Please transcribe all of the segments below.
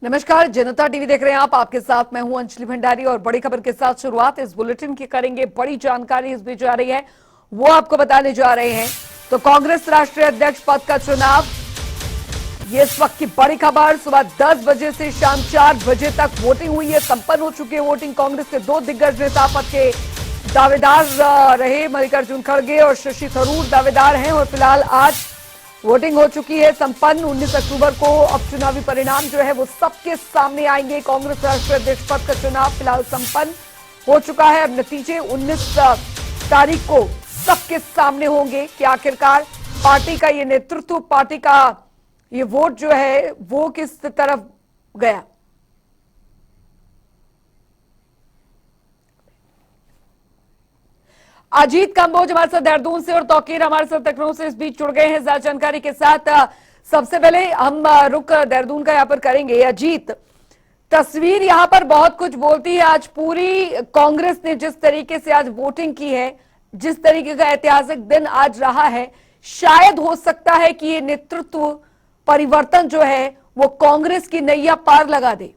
नमस्कार, जनता टीवी देख रहे हैं आप। आपके साथ मैं हूं अंजलि भंडारी और बड़ी खबर के साथ शुरुआत इस बुलेटिन की करेंगे। बड़ी जानकारी इस बीच आ रही है, वो आपको बताने जा रहे हैं। तो कांग्रेस राष्ट्रीय अध्यक्ष पद का चुनाव, ये इस वक्त की बड़ी खबर। सुबह 10 बजे से शाम 4 बजे तक वोटिंग हुई है, संपन्न हो चुकी है वोटिंग। कांग्रेस के दो दिग्गज नेता पद के दावेदार रहे, मल्लिकार्जुन खड़गे और शशि थरूर दावेदार हैं और फिलहाल आज वोटिंग हो चुकी है संपन्न। 19 अक्टूबर को अब चुनावी परिणाम जो है वो सबके सामने आएंगे। कांग्रेस राष्ट्रीय अध्यक्ष पद का चुनाव फिलहाल संपन्न हो चुका है। अब नतीजे 19 तारीख को सबके सामने होंगे कि आखिरकार पार्टी का ये नेतृत्व, पार्टी का ये वोट जो है वो किस तरफ गया। अजीत कंबोज हमारे साथ देहरादून से और तौकीर हमारे साथ लखनऊ से इस बीच जुड़ गए हैं ज्यादा जानकारी के साथ। सबसे पहले हम रुक देहरादून का यहां पर करेंगे। अजीत, तस्वीर यहां पर बहुत कुछ बोलती है। आज पूरी कांग्रेस ने जिस तरीके से आज वोटिंग की है, जिस तरीके का ऐतिहासिक दिन आज रहा है, शायद हो सकता है कि ये नेतृत्व परिवर्तन जो है वो कांग्रेस की नैया पार लगा दे।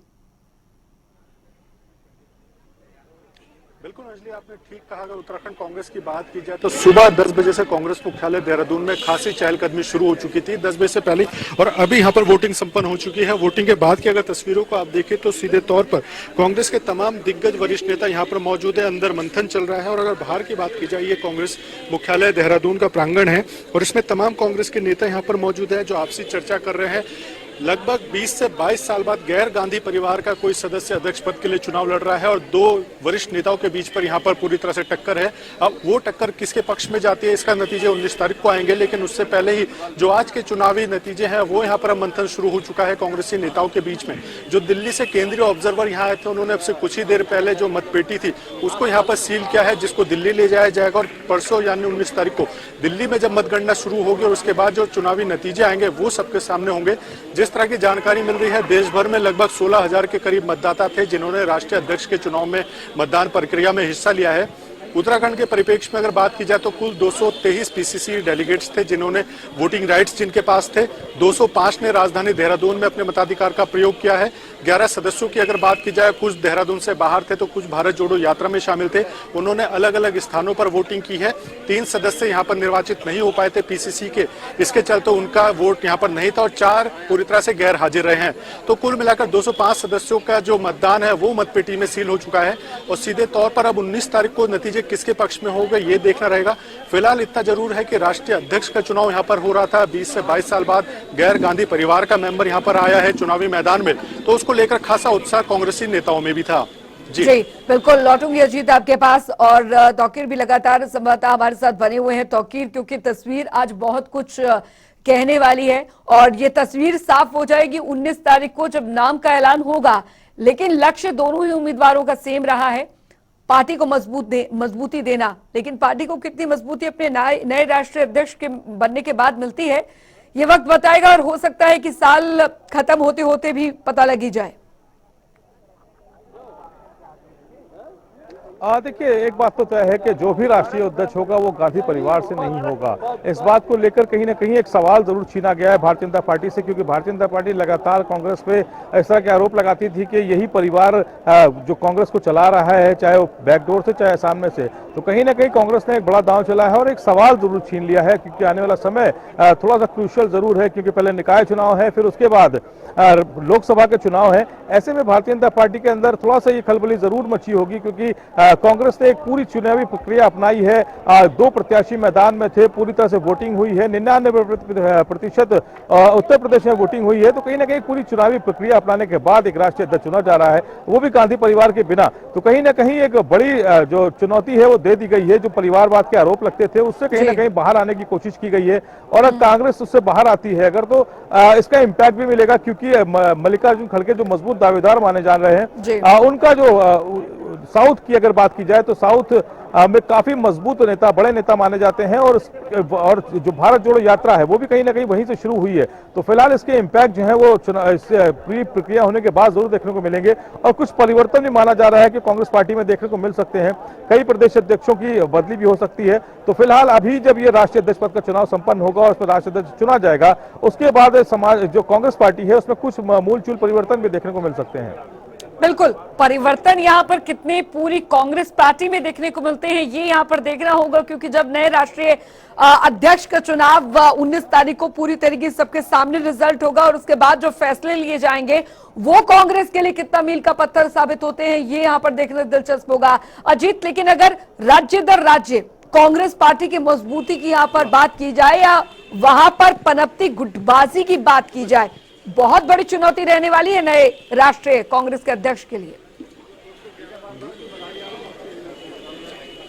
बिल्कुल अंजलि, आपने ठीक कहा। अगर उत्तराखंड कांग्रेस की बात की जाए तो सुबह 10 बजे से कांग्रेस मुख्यालय देहरादून में खासी चहलकदमी शुरू हो चुकी थी 10 बजे से पहले, और अभी यहां पर वोटिंग संपन्न हो चुकी है। वोटिंग के बाद की अगर तस्वीरों को आप देखें तो सीधे तौर पर कांग्रेस के तमाम दिग्गज वरिष्ठ नेता यहां पर मौजूद है। अंदर मंथन चल रहा है और अगर बाहर की बात की जाए, ये कांग्रेस मुख्यालय देहरादून का प्रांगण है और इसमें तमाम कांग्रेस के नेता यहाँ पर मौजूद है जो आपसी चर्चा कर रहे हैं। लगभग 20 से 22 साल बाद गैर गांधी परिवार का कोई सदस्य अध्यक्ष पद के लिए चुनाव लड़ रहा है और दो वरिष्ठ नेताओं के बीच पर यहां पर पूरी तरह से टक्कर है। अब वो टक्कर किसके पक्ष में जाती है, इसका नतीजे 19 तारीख को आएंगे, लेकिन उससे पहले ही जो आज के चुनावी नतीजे हैं वो यहां पर मंथन शुरू हो चुका है कांग्रेसी नेताओं के बीच में। जो दिल्ली से केंद्रीय ऑब्जर्वर यहाँ आए थे, उन्होंने अब से कुछ ही देर पहले जो मतपेटी थी उसको यहाँ पर सील किया है, जिसको दिल्ली ले जाया जाएगा और परसों यानी 19 तारीख को दिल्ली में जब मतगणना शुरू होगी और उसके बाद जो चुनावी नतीजे आएंगे वो सबके सामने होंगे। जिस तरह की जानकारी मिल रही है, देश भर में लगभग 16,000 के करीब मतदाता थे जिन्होंने राष्ट्रीय अध्यक्ष के चुनाव में मतदान प्रक्रिया में हिस्सा लिया है। उत्तराखंड के परिप्रेक्ष्य में अगर बात की जाए तो कुल 223 पीसीसी डेलीगेट्स थे जिन्होंने वोटिंग राइट्स जिनके पास थे। 205 ने राजधानी देहरादून में अपने मताधिकार का प्रयोग किया है। 11 सदस्यों की अगर बात की जाए, कुछ देहरादून से बाहर थे तो कुछ भारत जोड़ो यात्रा में शामिल थे, उन्होंने अलग अलग स्थानों पर वोटिंग की है। 3 सदस्य यहाँ पर निर्वाचित नहीं हो पाए थे पीसीसी के, इसके चलते उनका वोट यहाँ पर नहीं था और 4 पूरी तरह से गैर हाजिर रहे हैं। तो कुल मिलाकर 205 सदस्यों का जो मतदान है वो मतपेटी में सील हो चुका है और सीधे तौर पर अब 19 तारीख को नतीजे किसके पक्ष में होगा ये देखना रहेगा। फिलहाल इतना जरूर है कि राष्ट्रीय अध्यक्ष का चुनाव यहाँ पर हो रहा था, 20 से 22 साल बाद गैर गांधी परिवार का मेंबर यहाँ पर आया है चुनावी मैदान में, तो उसको लेकर खासा उत्साह कांग्रेसी नेताओं में भी था। जी बिल्कुल, लौटूंगी अजीत आपके पास और तौकीर भी लगातार संवाददाता हमारे साथ बने हुए हैं। तौकीर, क्योंकि तस्वीर आज बहुत कुछ कहने वाली है और ये तस्वीर साफ हो जाएगी 19 तारीख को जब नाम का ऐलान होगा, लेकिन लक्ष्य दोनों ही उम्मीदवारों का सेम रहा है, पार्टी को मजबूती देना। लेकिन पार्टी को कितनी मजबूती अपने नए राष्ट्रीय अध्यक्ष के बनने के बाद मिलती है, ये वक्त बताएगा और हो सकता है कि साल खत्म होते होते भी पता लगी जाए। देखिए, एक बात तो तय है कि जो भी राष्ट्रीय अध्यक्ष होगा वो गांधी परिवार से नहीं होगा। इस बात को लेकर कहीं ना कहीं एक सवाल जरूर छीना गया है भारतीय जनता पार्टी से, क्योंकि भारतीय जनता पार्टी लगातार कांग्रेस पे इस तरह के आरोप लगाती थी कि यही परिवार जो कांग्रेस को चला रहा है, चाहे वो बैकडोर से चाहे सामने से। तो कहीं ना कहीं कांग्रेस ने एक बड़ा दांव चला है और एक सवाल जरूर छीन लिया है, क्योंकि आने वाला समय थोड़ा सा क्रूशियल जरूर है, क्योंकि पहले निकाय चुनाव है, फिर उसके बाद लोकसभा के चुनाव है। ऐसे में भारतीय जनता पार्टी के अंदर थोड़ा सा ये खलबली जरूर मची होगी, क्योंकि कांग्रेस ने एक पूरी चुनावी प्रक्रिया अपनाई है। 2 प्रत्याशी मैदान में थे, पूरी तरह से वोटिंग हुई है, 99% उत्तर प्रदेश में वोटिंग हुई है। तो कहीं ना कहीं पूरी चुनावी प्रक्रिया अपनाने के बाद एक राष्ट्रीय अध्यक्ष चुना जा रहा है, वो भी गांधी परिवार के बिना। तो कहीं ना कहीं एक बड़ी जो चुनौती है वो दे दी गई है। जो परिवारवाद के आरोप लगते थे उससे कहीं ना कहीं बाहर आने की कोशिश की गई है और अब कांग्रेस उससे बाहर आती है अगर, तो इसका इम्पैक्ट भी मिलेगा, क्योंकि मल्लिकार्जुन खड़गे जो मजबूत दावेदार माने जा रहे हैं, उनका जो साउथ की अगर बात की जाए तो साउथ में काफी मजबूत नेता, बड़े नेता माने जाते हैं, और जो भारत जोड़ो यात्रा है वो भी कहीं ना कहीं वहीं से शुरू हुई है। तो फिलहाल इसके इम्पैक्ट जो है वो पूरी प्रक्रिया होने के बाद जरूर देखने को मिलेंगे, और कुछ परिवर्तन भी माना जा रहा है कि कांग्रेस पार्टी में देखने को मिल सकते हैं। कई प्रदेश अध्यक्षों की बदली भी हो सकती है। तो फिलहाल अभी जब ये राष्ट्रीय अध्यक्ष पद का चुनाव संपन्न होगा और उसमें राष्ट्रीय अध्यक्ष चुना जाएगा, उसके बाद समाज जो कांग्रेस पार्टी है उसमें कुछ मूलचूल परिवर्तन भी देखने को मिल सकते हैं। बिल्कुल, परिवर्तन यहाँ पर कितने पूरी कांग्रेस पार्टी में देखने को मिलते हैं ये यहाँ पर देखना होगा, क्योंकि जब नए राष्ट्रीय अध्यक्ष का चुनाव 19 तारीख को पूरी तरीके से सबके सामने रिजल्ट होगा और उसके बाद जो फैसले लिए जाएंगे वो कांग्रेस के लिए कितना मील का पत्थर साबित होते हैं ये यहाँ पर देखना दिलचस्प होगा अजीत। लेकिन अगर राज्य दर राज्य कांग्रेस पार्टी की मजबूती की यहाँ पर बात की जाए या वहां पर पनपती गुटबाजी की बात की जाए, बहुत बड़ी चुनौती रहने वाली है नए राष्ट्रीय कांग्रेस के अध्यक्ष के लिए।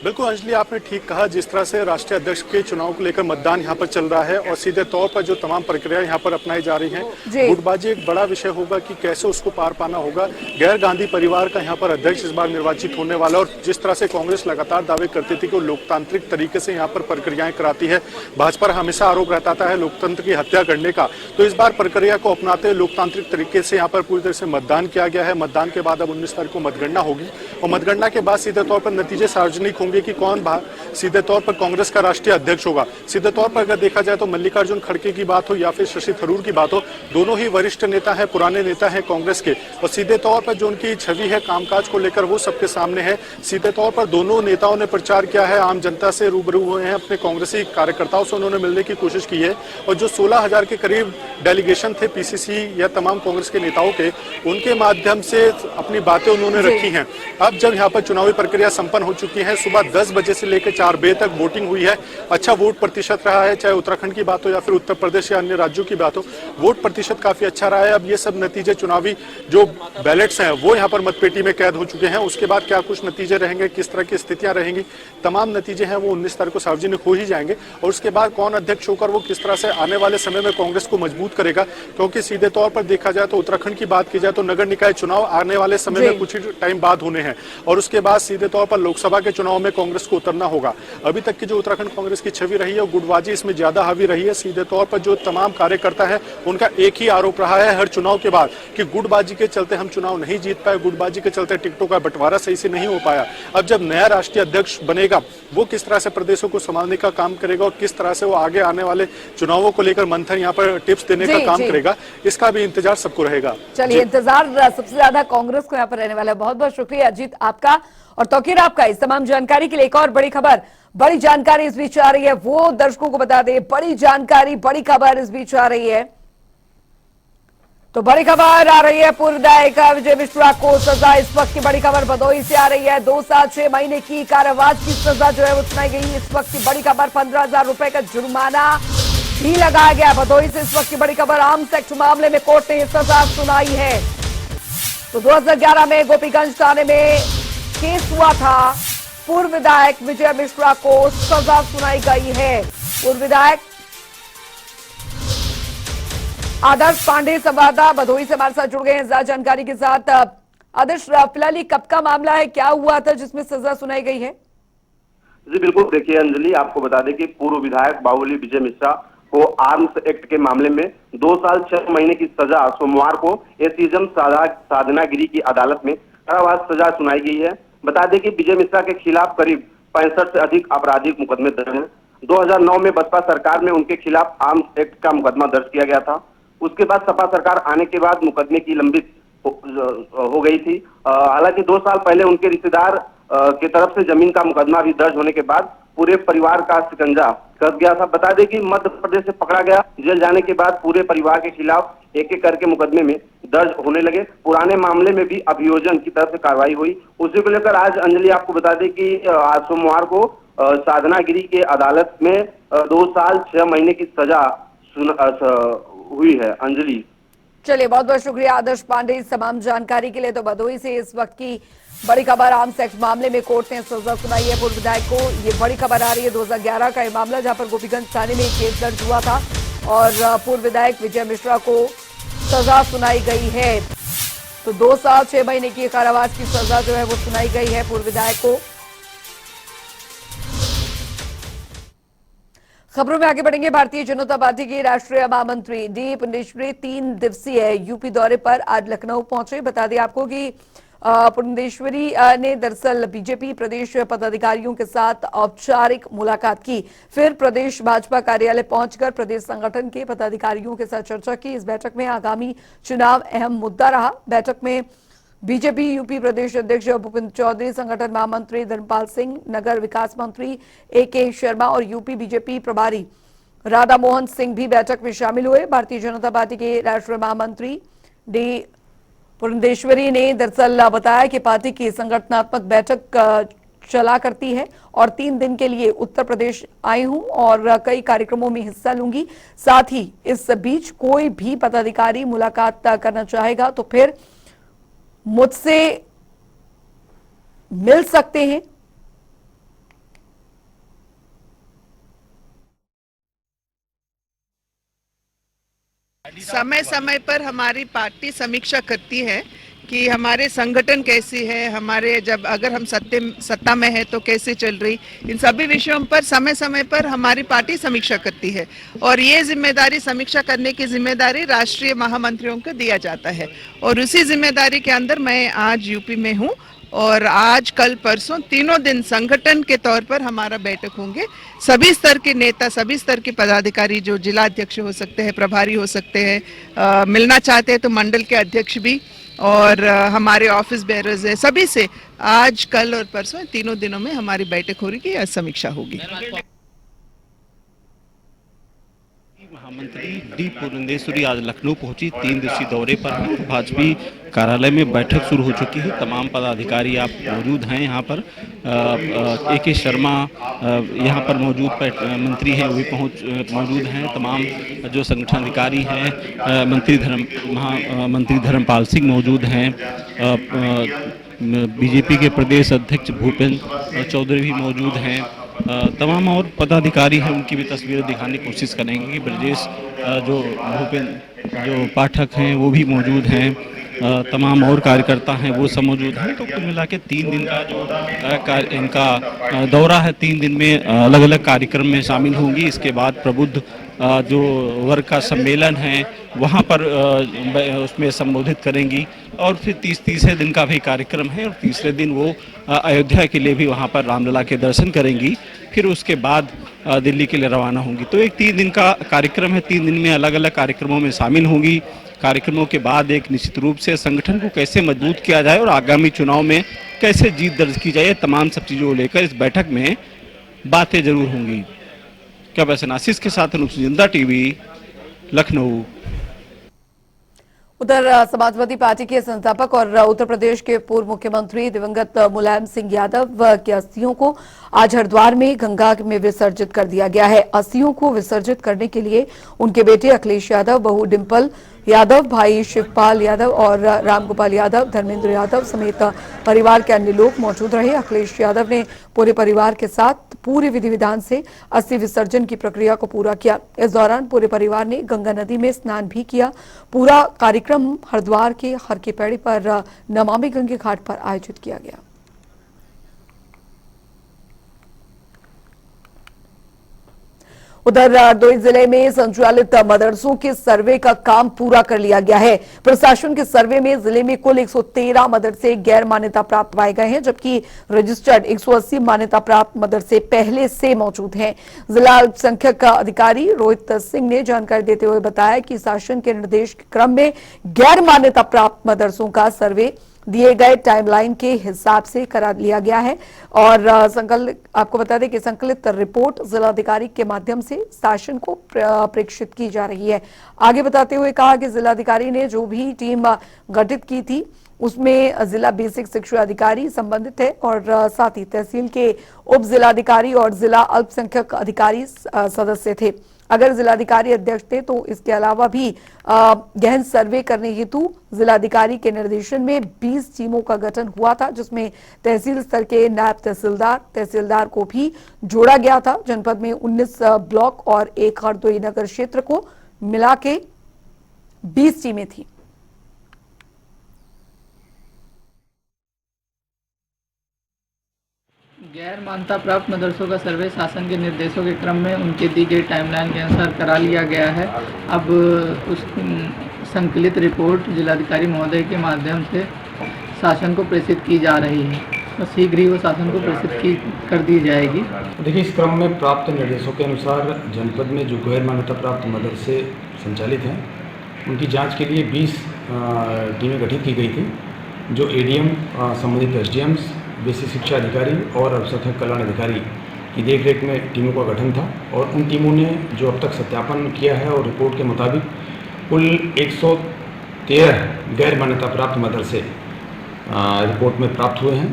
बिल्कुल अंजलि, आपने ठीक कहा। जिस तरह से राष्ट्रीय अध्यक्ष के चुनाव को लेकर मतदान यहाँ पर चल रहा है और सीधे तौर पर जो तमाम प्रक्रिया यहाँ पर अपनाई जा रही हैं, गुटबाजी एक बड़ा विषय होगा कि कैसे उसको पार पाना होगा। गैर गांधी परिवार का यहाँ पर अध्यक्ष इस बार निर्वाचित होने वाला, और जिस तरह से कांग्रेस लगातार दावे करती थी कि वो लोकतांत्रिक तरीके से यहाँ पर प्रक्रियाएं कराती है, भाजपा पर हमेशा आरोप रहता है लोकतंत्र की हत्या करने का, तो इस बार प्रक्रिया को अपनाते हुए लोकतांत्रिक तरीके से यहाँ पर पूरी तरह से मतदान किया गया है। मतदान के बाद अब 19 तारीख को मतगणना होगी और मतगणना के बाद सीधे तौर पर नतीजे सार्वजनिक होंगे कि कौन सीधे तौर पर कांग्रेस का राष्ट्रीय अध्यक्ष होगा। सीधे तौर पर अगर देखा जाए तो मल्लिकार्जुन खड़गे की बात हो या फिर शशि थरूर की बात हो, दोनों ही वरिष्ठ नेता हैं, पुराने नेता हैं कांग्रेस के, और सीधे तौर पर जो उनकी छवि है कामकाज को लेकर वो सबके सामने है। सीधे तौर पर दोनों नेताओं ने प्रचार किया है, आम जनता से रूबरू हुए हैं, अपने कांग्रेसी कार्यकर्ताओं से उन्होंने मिलने की कोशिश की है, और जो 16,000 के करीब डेलीगेशन थे पीसीसी या तमाम कांग्रेस के नेताओं के, उनके माध्यम से अपनी बातें उन्होंने रखी हैं। अब जब यहाँ पर चुनावी प्रक्रिया संपन्न हो चुकी है, सुबह 10 बजे से लेकर 4 बजे तक वोटिंग हुई है। अच्छा वोट प्रतिशत रहा है, चाहे उत्तराखंड की बात हो या फिर उत्तर प्रदेश या अन्य राज्यों की बात हो, वोट प्रतिशत काफी अच्छा रहा है। अब ये सब नतीजे चुनावी जो बैलेट्स हैं वो यहाँ पर मतपेटी में कैद हो चुके हैं। उसके बाद क्या कुछ नतीजे रहेंगे, किस तरह की स्थितियां रहेंगी, तमाम नतीजे हैं वो 19 तारीख को सार्वजनिक हो ही जाएंगे, और उसके बाद कौन अध्यक्ष होकर वो किस तरह से आने वाले समय में कांग्रेस को मजबूत करेगा। क्योंकि सीधे तौर पर देखा जाए तो उत्तराखंड की बात की जाए तो नगर निकाय चुनाव आने वाले समय में कुछ ही टाइम बाद होने हैं, और उसके बाद सीधे तौर पर लोकसभा के चुनाव में कांग्रेस को उतरना होगा। अभी तक की जो उत्तराखंड कांग्रेस की छवि रही है, गुटबाजी इसमें ज्यादा हावी रही है। सीधे तौर पर जो तमाम कार्यकर्ता है उनका एक ही आरोप रहा है हर चुनाव के बाद कि गुटबाजी के चलते हम चुनाव नहीं जीत पाए, गुटबाजी के चलते टिकटों का बंटवारा सही से नहीं हो पाया। अब जब नया राष्ट्रीय अध्यक्ष बनेगा वो किस तरह से प्रदेशों को संभालने का काम करेगा और किस तरह से वो आगे आने वाले चुनावों को लेकर मंथन यहाँ पर टिप्स देने का काम करेगा, इसका भी इंतजार सबको रहेगा। चलिए, इंतजार सबसे ज्यादा कांग्रेस को यहाँ पर रहने वाला है। बहुत बहुत शुक्रिया अजीत आपका और तौकीर आपका इस तमाम जानकारी के लिए। एक और बड़ी खबर, बड़ी जानकारी इस बीच आ रही है, वो दर्शकों को बता दें। बड़ी जानकारी, बड़ी खबर इस बीच आ रही है। तो बड़ी खबर आ रही है, पूर्व विधायक विजय मिश्रा को सजा। इस वक्त की बड़ी खबर भदोही से आ रही है। 2 साल 6 महीने की कारावास की सजा जो है वो सुनाई गई। इस वक्त की बड़ी खबर, 15,000 रुपए का जुर्माना भी लगाया गया। भदोही से इस वक्त की बड़ी खबर, आर्म्स एक्ट मामले में कोर्ट ने सजा सुनाई है। तो 2011 में गोपीगंज थाने में केस हुआ था। पूर्व विधायक विजय मिश्रा को सजा सुनाई गई है। पूर्व विधायक आदर्श पांडे संवाददाता भदोही से हमारे साथ जुड़ गए हैं ज्यादा जानकारी के साथ। आदर्श, फिलहाल कब का मामला है, क्या हुआ था जिसमें सजा सुनाई गई है? जी बिल्कुल, देखिए अंजलि, आपको बता दें कि पूर्व विधायक बाहुबली विजय मिश्रा को आर्म्स एक्ट के मामले में 2 साल 6 महीने की सजा सोमवार को एसीजम साधनागिरी की अदालत में कारावास सजा सुनाई गई है। बता दें कि विजय मिश्रा के खिलाफ करीब 65 से अधिक आपराधिक मुकदमे दर्ज हैं। 2009 में बसपा सरकार में उनके खिलाफ आर्म्स एक्ट का मुकदमा दर्ज किया गया था। उसके बाद सपा सरकार आने के बाद मुकदमे की लंबित हो गई थी। हालांकि 2 साल पहले उनके रिश्तेदार की तरफ से जमीन का मुकदमा भी दर्ज होने के बाद पूरे परिवार का शिकंजा कस गया था। बता दें कि मध्य प्रदेश से पकड़ा गया, जेल जाने के बाद पूरे परिवार के खिलाफ एक एक करके मुकदमे में दर्ज होने लगे। पुराने मामले में भी अभियोजन की तरफ से कार्रवाई हुई। उसी को लेकर आज अंजलि आपको बता दें कि आज सोमवार को साधनागिरी के अदालत में 2 साल 6 महीने की सजा हुई है। अंजलि, चलिए, बहुत बहुत शुक्रिया आदर्श पांडे इस तमाम जानकारी के लिए। तो भदोही से इस वक्त की बड़ी खबर, आर्म्स एक्ट मामले में कोर्ट ने सजा सुनाई है पूर्व विधायक को। ये बड़ी खबर आ रही है 2011 का ये मामला, जहां पर गोपीगंज थाने में केस दर्ज हुआ था और पूर्व विधायक विजय मिश्रा को सजा सुनाई गई है। तो 2 साल 6 महीने की कारावास की सजा जो है वो सुनाई गई है पूर्व विधायक को। खबरों में आगे बढ़ेंगे। भारतीय जनता पार्टी के राष्ट्रीय महामंत्री डी पुरंदेश्वरी 3 दिवसीय यूपी दौरे पर आज लखनऊ पहुंचे। बता दें आपको कि पुरंदेश्वरी ने दरअसल बीजेपी प्रदेश पदाधिकारियों के साथ औपचारिक मुलाकात की, फिर प्रदेश भाजपा कार्यालय पहुंचकर प्रदेश संगठन के पदाधिकारियों के साथ चर्चा की। इस बैठक में आगामी चुनाव अहम मुद्दा रहा। बैठक में बीजेपी यूपी प्रदेश अध्यक्ष भूपेंद्र चौधरी, संगठन महामंत्री धर्मपाल सिंह, नगर विकास मंत्री AK शर्मा और यूपी बीजेपी प्रभारी राधा मोहन सिंह भी बैठक में शामिल हुए। भारतीय जनता पार्टी के राष्ट्रीय महामंत्री डी पुरंदेश्वरी ने दरअसल बताया कि पार्टी की संगठनात्मक बैठक चला करती है और 3 दिन के लिए उत्तर प्रदेश आई हूं और कई कार्यक्रमों में हिस्सा लूंगी। साथ ही इस बीच कोई भी पदाधिकारी मुलाकात करना चाहेगा तो फिर मुझसे मिल सकते हैं। समय समय पर हमारी पार्टी समीक्षा करती है कि हमारे संगठन कैसी है, हमारे जब अगर हम सत्ता में है तो कैसे चल रही, इन सभी विषयों पर समय समय पर हमारी पार्टी समीक्षा करती है और ये जिम्मेदारी, समीक्षा करने की जिम्मेदारी राष्ट्रीय महामंत्रियों को दिया जाता है और उसी जिम्मेदारी के अंदर मैं आज यूपी में हूँ और आज कल परसों 3 दिन संगठन के तौर पर हमारा बैठक होंगे। सभी स्तर के नेता, सभी स्तर के पदाधिकारी जो जिला अध्यक्ष हो सकते हैं, प्रभारी हो सकते हैं, मिलना चाहते हैं तो मंडल के अध्यक्ष भी और हमारे ऑफिस बेयरर्स है, सभी से आज कल और परसों 3 दिनों में हमारी बैठक हो रही है, समीक्षा होगी। महामंत्री डी पुरंदेश्वरी आज लखनऊ पहुंची 3 दिवसीय दौरे पर हैं। भाजपा कार्यालय में बैठक शुरू हो चुकी है। तमाम पदाधिकारी आप मौजूद हैं यहाँ पर। AK शर्मा यहाँ पर मौजूद मंत्री हैं, वो भी मौजूद हैं। तमाम जो संगठन अधिकारी हैं, मंत्री धर्मपाल सिंह मौजूद हैं। बीजेपी के प्रदेश अध्यक्ष भूपेंद्र चौधरी भी मौजूद हैं। तमाम और पदाधिकारी हैं, उनकी भी तस्वीरें दिखाने की कोशिश करेंगे कि ब्रजेश जो पाठक हैं वो भी मौजूद हैं। तमाम और कार्यकर्ता हैं वो सब मौजूद हैं। तो कुल मिला के 3 दिन का जो इनका दौरा है, 3 दिन में अलग अलग कार्यक्रम में शामिल होंगी। इसके बाद प्रबुद्ध जो वर्ग का सम्मेलन है वहाँ पर उसमें संबोधित करेंगी और फिर तीसरे दिन का भी कार्यक्रम है और तीसरे दिन वो अयोध्या के लिए भी वहाँ पर रामलला के दर्शन करेंगी। फिर उसके बाद दिल्ली के लिए रवाना होंगी। तो एक 3 दिन का कार्यक्रम है। 3 दिन में अलग अलग कार्यक्रमों में शामिल होंगी। कार्यक्रमों के बाद एक निश्चित रूप से संगठन को कैसे मजबूत किया जाए और आगामी चुनाव में कैसे जीत दर्ज की जाए, तमाम सब चीज़ों को लेकर इस बैठक में बातें जरूर होंगी। क्या वैसे आशीष के साथ अनुप जिंदा टीवी लखनऊ। उधर समाजवादी पार्टी के संस्थापक और उत्तर प्रदेश के पूर्व मुख्यमंत्री दिवंगत मुलायम सिंह यादव की अस्थियों को आज हरिद्वार में गंगा में विसर्जित कर दिया गया है। अस्थियों को विसर्जित करने के लिए उनके बेटे अखिलेश यादव, बहू डिंपल यादव, भाई शिवपाल यादव और रामगोपाल यादव, धर्मेंद्र यादव समेत परिवार के अन्य लोग मौजूद रहे। अखिलेश यादव ने पूरे परिवार के साथ पूरे विधि विधान से अस्थि विसर्जन की प्रक्रिया को पूरा किया। इस दौरान पूरे परिवार ने गंगा नदी में स्नान भी किया। पूरा कार्यक्रम हरिद्वार के हर की पैड़ी पर नमामि गंगे घाट पर आयोजित किया गया। उधर हरदोई जिले में संचालित मदरसों के सर्वे का काम पूरा कर लिया गया है। प्रशासन के सर्वे में जिले में कुल 113 मदरसे गैर मान्यता प्राप्त पाए गए हैं, जबकि रजिस्टर्ड 180 मान्यता प्राप्त मदरसे पहले से मौजूद हैं। जिला अल्पसंख्यक अधिकारी रोहित सिंह ने जानकारी देते हुए बताया कि शासन के निर्देश के क्रम में गैर मान्यता प्राप्त मदरसों का सर्वे दिए गए टाइमलाइन के हिसाब से करा लिया गया है और आपको बता दें कि संकलित रिपोर्ट जिलाधिकारी के माध्यम से शासन को प्रेषित की जा रही है। आगे बताते हुए कहा कि जिलाधिकारी ने जो भी टीम गठित की थी उसमें जिला बेसिक शिक्षा अधिकारी संबंधित है और साथ ही तहसील के उप जिलाधिकारी और जिला अल्पसंख्यक अधिकारी सदस्य थे। अगर जिलाधिकारी अध्यक्ष थे तो इसके अलावा भी गहन सर्वे करने हेतु जिलाधिकारी के निर्देशन में 20 टीमों का गठन हुआ था, जिसमें तहसील स्तर के नायब तहसीलदार को भी जोड़ा गया था। जनपद में 19 ब्लॉक और 1 हरदोई नगर क्षेत्र को मिला के 20 टीमें थी। गैर मान्यता प्राप्त मदरसों का सर्वे शासन के निर्देशों के क्रम में उनके दी गई टाइमलाइन के अनुसार करा लिया गया है। अब उस संकलित रिपोर्ट जिलाधिकारी महोदय के माध्यम से शासन को प्रेषित की जा रही है और शीघ्र ही वो शासन को प्रेषित कर दी जाएगी। देखिए, इस क्रम में प्राप्त निर्देशों के अनुसार जनपद में जो गैर मान्यता प्राप्त मदरसे संचालित हैं उनकी जांच के लिए 20 टीमें गठित की गई थी, जो एडीएम, संबंधित एसडीएम्स, बेसिक शिक्षा अधिकारी और अल्पसंख्यक कल्याण अधिकारी की देखरेख में टीमों का गठन था। और उन टीमों ने जो अब तक सत्यापन किया है और रिपोर्ट के मुताबिक कुल 113 गैर मान्यता प्राप्त मदरसे रिपोर्ट में प्राप्त हुए हैं।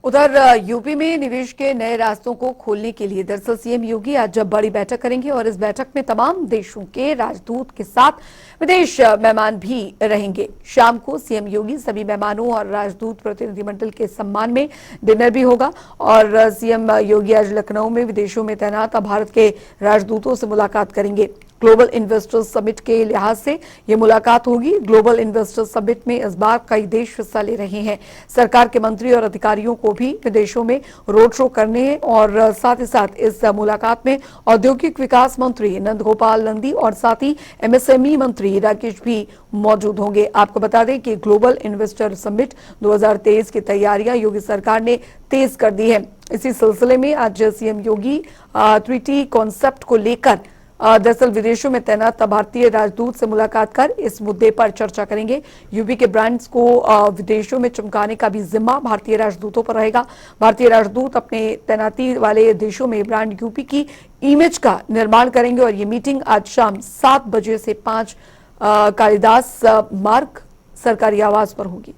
उधर यूपी में निवेश के नए रास्तों को खोलने के लिए दरअसल सीएम योगी आज बड़ी बैठक करेंगे और इस बैठक में तमाम देशों के राजदूत के साथ विदेश मेहमान भी रहेंगे। शाम को सीएम योगी सभी मेहमानों और राजदूत प्रतिनिधिमंडल के सम्मान में डिनर भी होगा और सीएम योगी आज लखनऊ में विदेशों में तैनात भारत के राजदूतों से मुलाकात करेंगे। ग्लोबल इन्वेस्टर्स समिट के लिहाज से ये मुलाकात होगी। ग्लोबल इन्वेस्टर्स समिट में इस बार कई देश हिस्सा ले रहे हैं। सरकार के मंत्री और अधिकारियों को भी विदेशों में रोड शो करने हैं और साथ ही साथ इस मुलाकात में औद्योगिक विकास मंत्री नंद गोपाल नंदी और साथ ही एमएसएमई मंत्री राकेश भी मौजूद होंगे। आपको बता दें कि ग्लोबल इन्वेस्टर समिट 2023 की तैयारियां योगी सरकार ने तेज कर दी है। इसी सिलसिले में आज सीएम योगी 3T कॉन्सेप्ट को लेकर दरअसल विदेशों में तैनात भारतीय राजदूत से मुलाकात कर इस मुद्दे पर चर्चा करेंगे। यूपी के ब्रांड्स को विदेशों में चमकाने का भी जिम्मा भारतीय राजदूतों पर रहेगा। भारतीय राजदूत अपने तैनाती वाले देशों में ब्रांड यूपी की इमेज का निर्माण करेंगे और ये मीटिंग आज शाम 7 बजे से 5 कालिदास मार्ग सरकारी आवास पर होगी।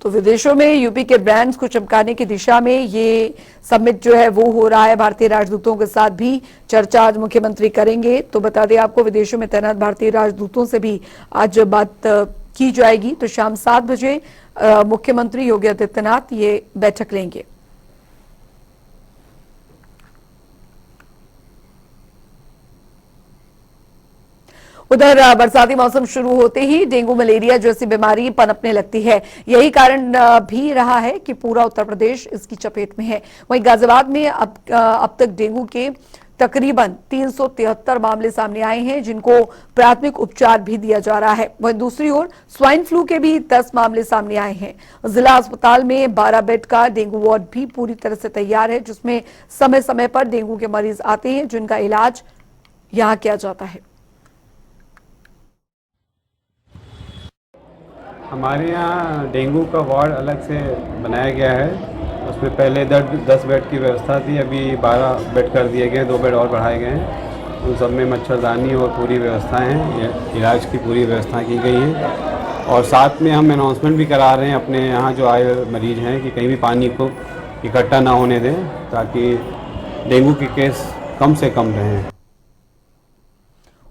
तो विदेशों में यूपी के ब्रांड्स को चमकाने की दिशा में ये समिट जो है वो हो रहा है। भारतीय राजदूतों के साथ भी चर्चा आज मुख्यमंत्री करेंगे। तो बता दें आपको, विदेशों में तैनात भारतीय राजदूतों से भी आज बात की जाएगी। तो शाम 7 बजे मुख्यमंत्री योगी आदित्यनाथ ये बैठक लेंगे। उधर बरसाती मौसम शुरू होते ही डेंगू मलेरिया जैसी बीमारी पनपने लगती है। यही कारण भी रहा है कि पूरा उत्तर प्रदेश इसकी चपेट में है। वहीं गाजियाबाद में अब तक डेंगू के तकरीबन 373 मामले सामने आए हैं, जिनको प्राथमिक उपचार भी दिया जा रहा है। वहीं दूसरी ओर स्वाइन फ्लू के भी 10 मामले सामने आए हैं। जिला अस्पताल में 12 बेड का डेंगू वार्ड भी पूरी तरह से तैयार है, जिसमें समय समय पर डेंगू के मरीज आते हैं, जिनका इलाज यहां किया जाता है। हमारे यहाँ डेंगू का वार्ड अलग से बनाया गया है। उसमें पहले 10 बेड की व्यवस्था थी, अभी 12 बेड कर दिए गए, 2 बेड और बढ़ाए गए हैं। उन सब में मच्छरदानी और पूरी व्यवस्थाएं हैं, इलाज की पूरी व्यवस्था की गई है। और साथ में हम अनाउंसमेंट भी करा रहे हैं अपने यहाँ जो आए मरीज हैं कि कहीं भी पानी को इकट्ठा ना होने दें, ताकि डेंगू के केस कम से कम रहें।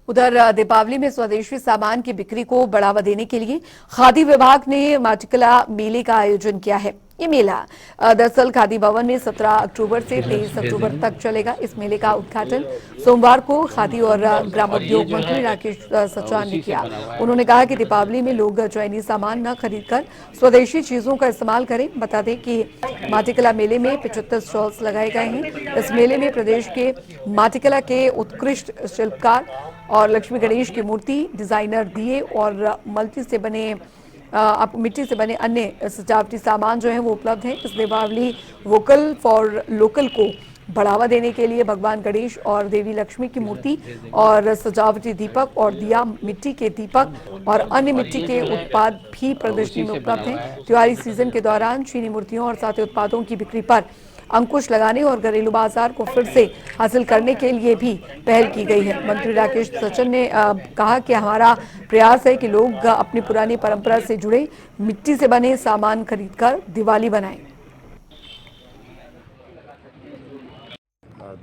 उधर दीपावली में स्वदेशी सामान की बिक्री को बढ़ावा देने के लिए खादी विभाग ने माटिकला मेले का आयोजन किया है। ये मेला दरअसल खादी भवन में 17 अक्टूबर से 23 अक्टूबर तक चलेगा। इस मेले का उद्घाटन सोमवार को खादी और ग्रामोद्योग मंत्री राकेश सचान ने किया। उन्होंने कहा कि दीपावली में लोग चाइनीज सामान न खरीदकर स्वदेशी चीजों का इस्तेमाल करें। बता दें कि माटिकला मेले में 75 स्टॉल्स लगाए गए हैं। इस मेले में प्रदेश के माटिकला के उत्कृष्ट शिल्पकार और लक्ष्मी गणेश की मूर्ति, डिजाइनर दिए और मिट्टी से बने अन्य सजावटी सामान जो है वो उपलब्ध हैं। इस दीपावली वोकल फॉर लोकल को बढ़ावा देने के लिए भगवान गणेश और देवी लक्ष्मी की मूर्ति और सजावटी दीपक और दिया, मिट्टी के दीपक और अन्य मिट्टी के उत्पाद भी प्रदर्शनी में उपलब्ध हैं। त्योहारी सीजन के दौरान चीनी मूर्तियों और साथ ही उत्पादों की बिक्री पर अंकुश लगाने और घरेलू बाजार को फिर से हासिल करने के लिए भी पहल की गई है। मंत्री राकेश सचन ने कहा कि हमारा प्रयास है कि लोग अपनी पुरानी परंपरा से जुड़े मिट्टी से बने सामान खरीदकर दिवाली बनाएं।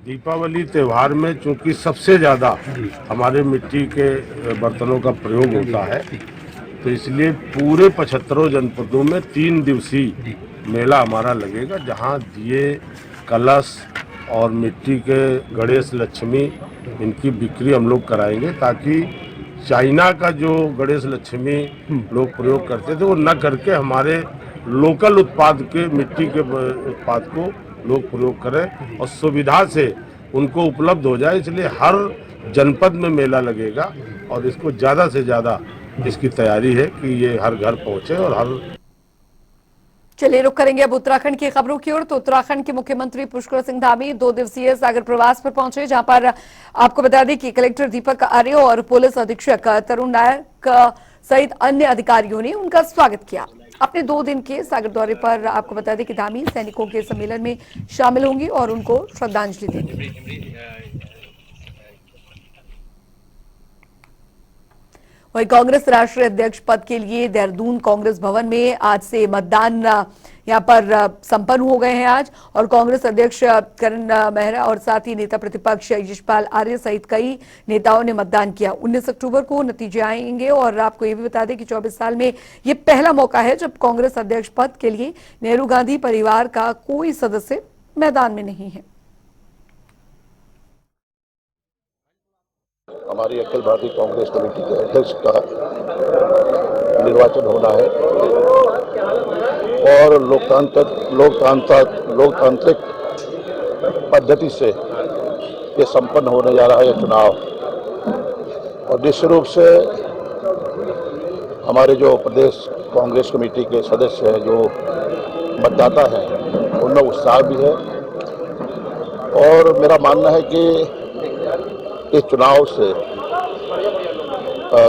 दीपावली त्योहार में चूंकि सबसे ज़्यादा हमारे मिट्टी के बर्तनों का प्रयोग होता है, तो इसलिए पूरे 75 जनपदों में 3 दिवसीय मेला हमारा लगेगा, जहां दिए, कलश और मिट्टी के गणेश लक्ष्मी इनकी बिक्री हम लोग कराएंगे, ताकि चाइना का जो गणेश लक्ष्मी लोग प्रयोग करते थे वो न करके हमारे लोकल उत्पाद के, मिट्टी के उत्पाद को लोग प्रयोग करें और सुविधा से उनको उपलब्ध हो जाए। इसलिए हर जनपद में मेला लगेगा और इसको ज़्यादा से ज़्यादा इसकी तैयारी है कि ये हर घर पहुँचे और हर। चलिए रुक करेंगे अब उत्तराखंड की खबरों की ओर। तो उत्तराखंड के मुख्यमंत्री पुष्कर सिंह धामी 2 दिवसीय सागर प्रवास पर पहुंचे, जहां पर आपको बता दें कि कलेक्टर दीपक आर्य और पुलिस अधीक्षक तरुण नायक सहित अन्य अधिकारियों ने उनका स्वागत किया। अपने 2 दिन के सागर दौरे पर आपको बता दें कि धामी सैनिकों के सम्मेलन में शामिल होंगी और उनको श्रद्धांजलि देंगे। वहीं कांग्रेस राष्ट्रीय अध्यक्ष पद के लिए देहरादून कांग्रेस भवन में आज से मतदान यहां पर संपन्न हो गए हैं आज, और कांग्रेस अध्यक्ष करण मेहरा और साथ ही नेता प्रतिपक्ष यशपाल आर्य सहित कई नेताओं ने मतदान किया। 19 अक्टूबर को नतीजे आएंगे और आपको ये भी बता दें कि 24 साल में ये पहला मौका है जब कांग्रेस अध्यक्ष पद के लिए नेहरू गांधी परिवार का कोई सदस्य मैदान में नहीं है। हमारी अखिल भारतीय कांग्रेस कमेटी के अध्यक्ष का निर्वाचन होना है और लोकतांत्रिक पद्धति से ये संपन्न होने जा रहा है चुनाव। और निश्चित रूप से हमारे जो प्रदेश कांग्रेस कमेटी के सदस्य हैं, जो मतदाता हैं, उनमें उत्साह भी है और मेरा मानना है कि इस चुनाव से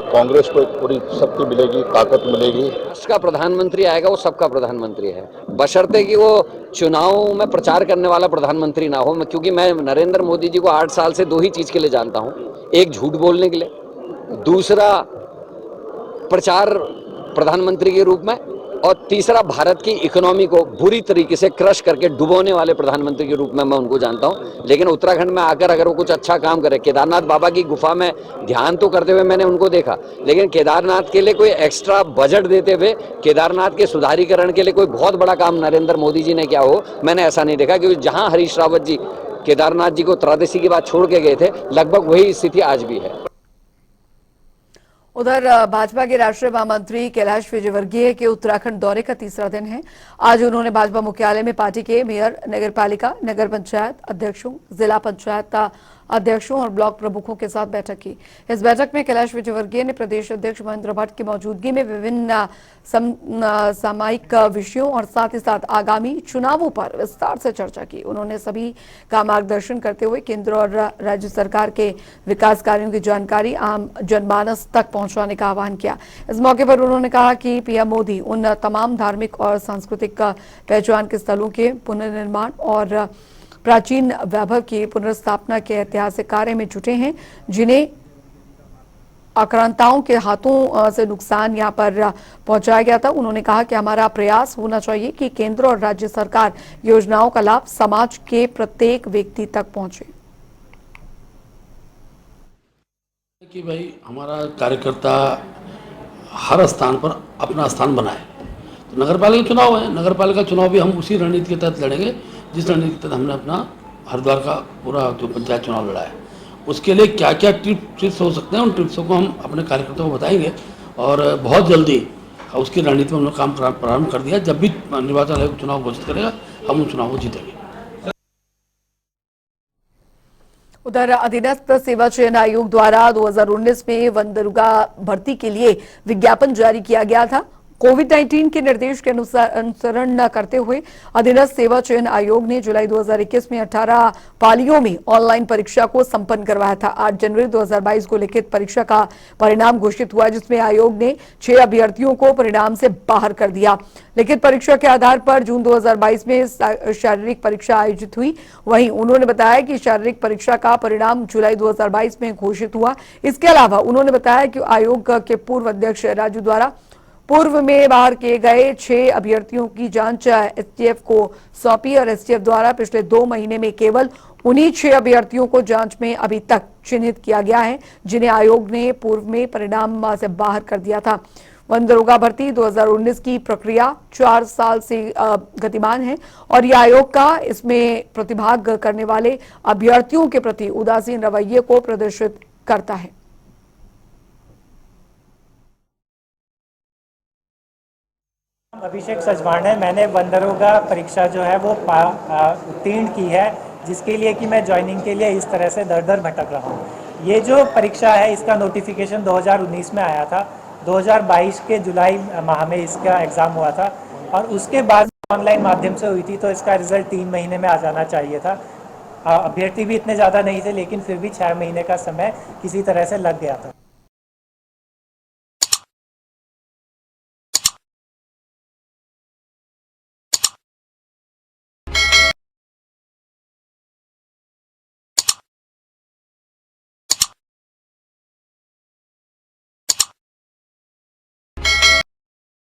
कांग्रेस को पूरी शक्ति मिलेगी, ताकत मिलेगी। उसका प्रधानमंत्री आएगा वो सबका प्रधानमंत्री है, बशर्ते कि वो चुनाव में प्रचार करने वाला प्रधानमंत्री ना हो। क्योंकि मैं नरेंद्र मोदी जी को 8 साल से 2 ही चीज के लिए जानता हूं, एक झूठ बोलने के लिए, दूसरा प्रचार प्रधानमंत्री के रूप में, और तीसरा भारत की इकोनॉमी को बुरी तरीके से क्रश करके डुबोने वाले प्रधानमंत्री के रूप में मैं उनको जानता हूं। लेकिन उत्तराखंड में आकर अगर वो कुछ अच्छा काम करे, केदारनाथ बाबा की गुफा में ध्यान तो करते हुए मैंने उनको देखा, लेकिन केदारनाथ के लिए कोई एक्स्ट्रा बजट देते हुए केदारनाथ के सुधारीकरण के लिए कोई बहुत बड़ा काम नरेंद्र मोदी जी ने किया हो, मैंने ऐसा नहीं देखा। क्योंकि जहां हरीश रावत जी केदारनाथ जी को त्रयोदशी के बाद छोड़ के गए थे, लगभग वही स्थिति आज भी है। उधर भाजपा के राष्ट्रीय महामंत्री कैलाश विजयवर्गीय के उत्तराखंड दौरे का तीसरा दिन है। आज उन्होंने भाजपा मुख्यालय में पार्टी के मेयर, नगरपालिका, नगर पंचायत अध्यक्षों, जिला पंचायत अध्यक्षों और ब्लॉक प्रमुखों के साथ बैठक की। इस बैठक में कैलाश विजयवर्गीय ने प्रदेश अध्यक्ष महेंद्र भट्ट की मौजूदगी में विभिन्न सामायिक विषयों और साथ ही साथ आगामी चुनावों पर विस्तार से चर्चा की। उन्होंने सभी का मार्गदर्शन करते हुए केंद्र और राज्य सरकार के विकास कार्यों की जानकारी आम जनमानस तक पहुंचाने का आह्वान किया। इस मौके पर उन्होंने कहा कि पीएम मोदी उन तमाम धार्मिक और सांस्कृतिक पहचान के स्थलों के पुनर्निर्माण और प्राचीन वैभव की पुनर्स्थापना के ऐतिहासिक कार्य में जुटे हैं, जिन्हें आक्रांताओं के हाथों से नुकसान यहां पर पहुंचाया गया था। उन्होंने कहा कि हमारा प्रयास होना चाहिए कि केंद्र और राज्य सरकार योजनाओं का लाभ समाज के प्रत्येक व्यक्ति तक पहुंचे। कि भाई हमारा कार्यकर्ता हर स्थान पर अपना स्थान बनाए। तो नगरपालिका चुनाव है, नगरपालिका चुनाव भी हम उसी रणनीति के तहत लड़ेंगे जिस रणनीति के तहत हमने अपना हरिद्वार का पूरा जो पंचायत चुनाव लड़ा है। उसके लिए क्या क्या टिप्स हो सकते हैं, उन टिप्सों को हम अपने कार्यकर्ताओं को बताएंगे और बहुत जल्दी उसकी रणनीति में हमने काम प्रारंभ कर दिया। जब भी निर्वाचन आयोग चुनाव घोषित करेगा, हम उन चुनाव को जीतेंगे। उधर अधीनस्थ सेवा चयन आयोग द्वारा 2019 में वन दरोगा भर्ती के लिए विज्ञापन जारी किया गया था। कोविड-19 के निर्देश के अनुसरण न करते हुए अधीनस्थ सेवा चयन आयोग ने जुलाई 2021 में 18 पालियों में ऑनलाइन परीक्षा को संपन्न करवाया था। 8 जनवरी 2022 को लिखित परीक्षा का परिणाम घोषित हुआ, जिसमें आयोग ने 6 अभ्यर्थियों को परिणाम से बाहर कर दिया। लिखित परीक्षा के आधार पर जून 2022 में शारीरिक परीक्षा आयोजित हुई। वहीं उन्होंने बताया कि शारीरिक परीक्षा का परिणाम जुलाई 2022 में घोषित हुआ। इसके अलावा उन्होंने बताया कि आयोग के पूर्व अध्यक्ष राजू द्वारा पूर्व में बाहर किए गए 6 अभ्यर्थियों की जांच एसटीएफ को सौंपी और एसटीएफ द्वारा पिछले 2 महीने में केवल उन्हीं 6 अभ्यर्थियों को जांच में अभी तक चिन्हित किया गया है, जिन्हें आयोग ने पूर्व में परिणाम से बाहर कर दिया था। वन दरोगा भर्ती 2019 की प्रक्रिया 4 साल से गतिमान है और यह आयोग का इसमें प्रतिभाग करने वाले अभ्यर्थियों के प्रति उदासीन रवैये को प्रदर्शित करता है। अभिषेक सजवाण है। मैंने वन दरोगा परीक्षा जो है वो उत्तीर्ण की है, जिसके लिए कि मैं ज्वाइनिंग के लिए इस तरह से दर दर भटक रहा हूँ। ये जो परीक्षा है इसका नोटिफिकेशन 2019 में आया था, 2022 के जुलाई माह में इसका एग्ज़ाम हुआ था और उसके बाद ऑनलाइन माध्यम से हुई थी, तो इसका रिजल्ट 3 महीने में आ जाना चाहिए था। अभ्यर्थी भी इतने ज़्यादा नहीं थे, लेकिन फिर भी 6 महीने का समय किसी तरह से लग गया था।